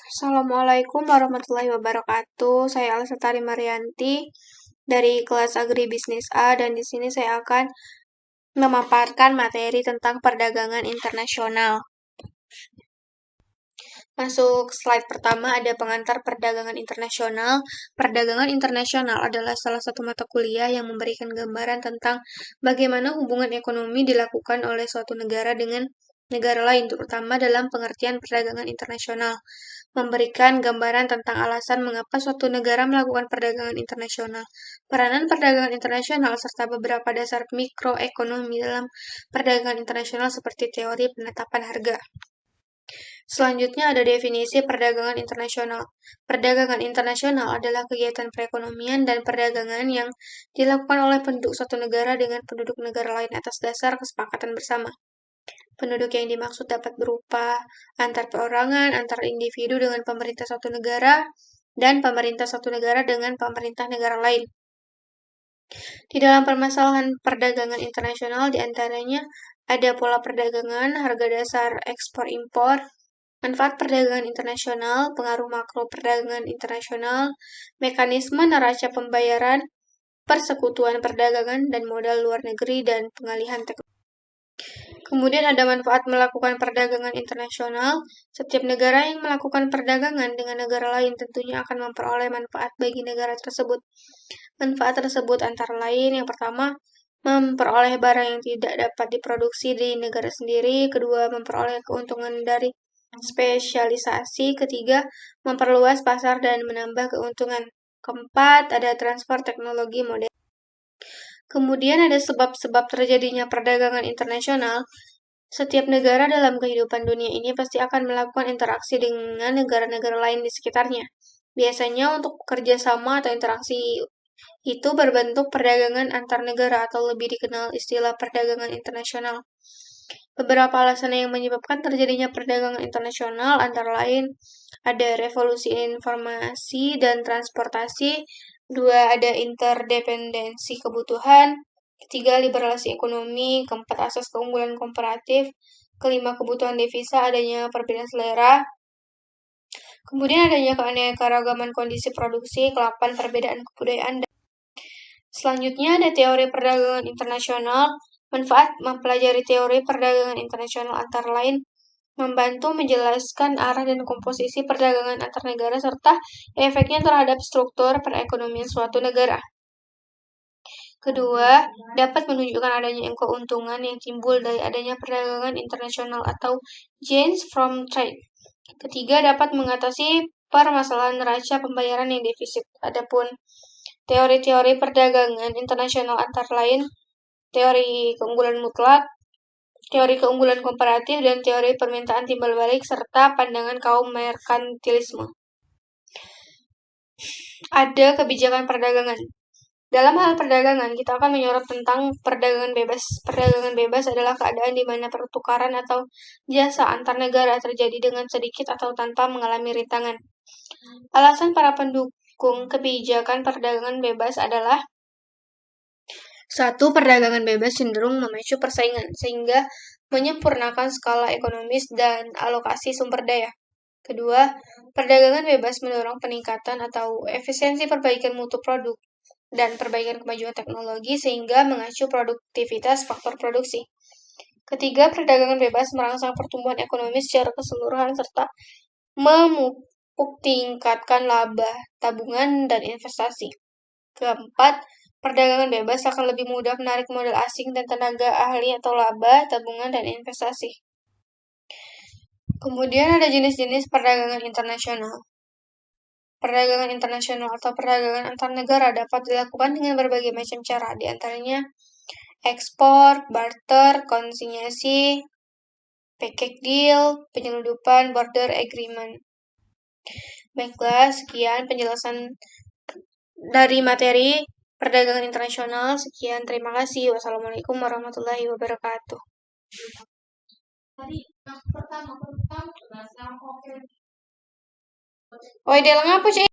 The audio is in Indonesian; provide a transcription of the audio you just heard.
Assalamualaikum warahmatullahi wabarakatuh. Saya Alsatari Marianti dari kelas Agribisnis A dan di sini saya akan memaparkan materi tentang perdagangan internasional. Masuk slide pertama ada pengantar perdagangan internasional. Perdagangan internasional adalah salah satu mata kuliah yang memberikan gambaran tentang bagaimana hubungan ekonomi dilakukan oleh suatu negara dengan negara lain, terutama dalam pengertian perdagangan internasional. Memberikan gambaran tentang alasan mengapa suatu negara melakukan perdagangan internasional, peranan perdagangan internasional, serta beberapa dasar mikroekonomi dalam perdagangan internasional seperti teori penetapan harga. Selanjutnya ada definisi perdagangan internasional. Perdagangan internasional adalah kegiatan perekonomian dan perdagangan yang dilakukan oleh penduduk suatu negara dengan penduduk negara lain atas dasar kesepakatan bersama. Penduduk yang dimaksud dapat berupa antar perorangan, antar individu dengan pemerintah suatu negara, dan pemerintah suatu negara dengan pemerintah negara lain. Di dalam permasalahan perdagangan internasional, diantaranya ada pola perdagangan, harga dasar ekspor-impor, manfaat perdagangan internasional, pengaruh makro perdagangan internasional, mekanisme neraca pembayaran, persekutuan perdagangan dan modal luar negeri, dan pengalihan teknologi. Kemudian ada manfaat melakukan perdagangan internasional. Setiap negara yang melakukan perdagangan dengan negara lain tentunya akan memperoleh manfaat bagi negara tersebut. Manfaat tersebut antara lain, yang pertama, memperoleh barang yang tidak dapat diproduksi di negara sendiri. Kedua, memperoleh keuntungan dari spesialisasi. Ketiga, memperluas pasar dan menambah keuntungan. Keempat, ada transfer teknologi modern. Kemudian ada sebab-sebab terjadinya perdagangan internasional. Setiap negara dalam kehidupan dunia ini pasti akan melakukan interaksi dengan negara-negara lain di sekitarnya. Biasanya untuk kerjasama atau interaksi itu berbentuk perdagangan antar negara atau lebih dikenal istilah perdagangan internasional. Beberapa alasan yang menyebabkan terjadinya perdagangan internasional antara lain ada revolusi informasi dan transportasi, dua ada interdependensi kebutuhan, ketiga liberalisasi ekonomi, keempat asas keunggulan komparatif, kelima kebutuhan devisa, adanya perbedaan selera, kemudian adanya keanekaragaman kondisi produksi, kelapan perbedaan kebudayaan. Selanjutnya ada teori perdagangan internasional. Manfaat mempelajari teori perdagangan internasional antara lain membantu menjelaskan arah dan komposisi perdagangan antar negara serta efeknya terhadap struktur perekonomian suatu negara. Kedua, dapat menunjukkan adanya keuntungan yang timbul dari adanya perdagangan internasional atau gains from trade. Ketiga, dapat mengatasi permasalahan neraca pembayaran yang defisit. Adapun teori-teori perdagangan internasional antara lain teori keunggulan mutlak, teori keunggulan komparatif, dan teori permintaan timbal balik, serta pandangan kaum merkantilisme. Ada kebijakan perdagangan. Dalam hal perdagangan, kita akan menyorot tentang perdagangan bebas. Perdagangan bebas adalah keadaan di mana pertukaran atau jasa antar negara terjadi dengan sedikit atau tanpa mengalami rintangan. Alasan para pendukung kebijakan perdagangan bebas adalah satu, perdagangan bebas cenderung memicu persaingan, sehingga menyempurnakan skala ekonomis dan alokasi sumber daya. Kedua, perdagangan bebas mendorong peningkatan atau efisiensi perbaikan mutu produk dan perbaikan kemajuan teknologi sehingga mengacu produktivitas faktor produksi. Ketiga, perdagangan bebas merangsang pertumbuhan ekonomi secara keseluruhan serta memupuk-tingkatkan laba, tabungan, dan investasi. Keempat, perdagangan bebas akan lebih mudah menarik modal asing dan tenaga ahli atau laba, tabungan, dan investasi. Kemudian ada jenis-jenis perdagangan internasional. Perdagangan internasional atau perdagangan antar negara dapat dilakukan dengan berbagai macam cara, di antaranya ekspor, barter, konsinyasi, package deal, penyelundupan, border agreement. Baiklah, sekian penjelasan dari materi perdagangan internasional. Sekian, terima kasih. Wassalamualaikum warahmatullahi wabarakatuh. Oi, dia ngapa sih?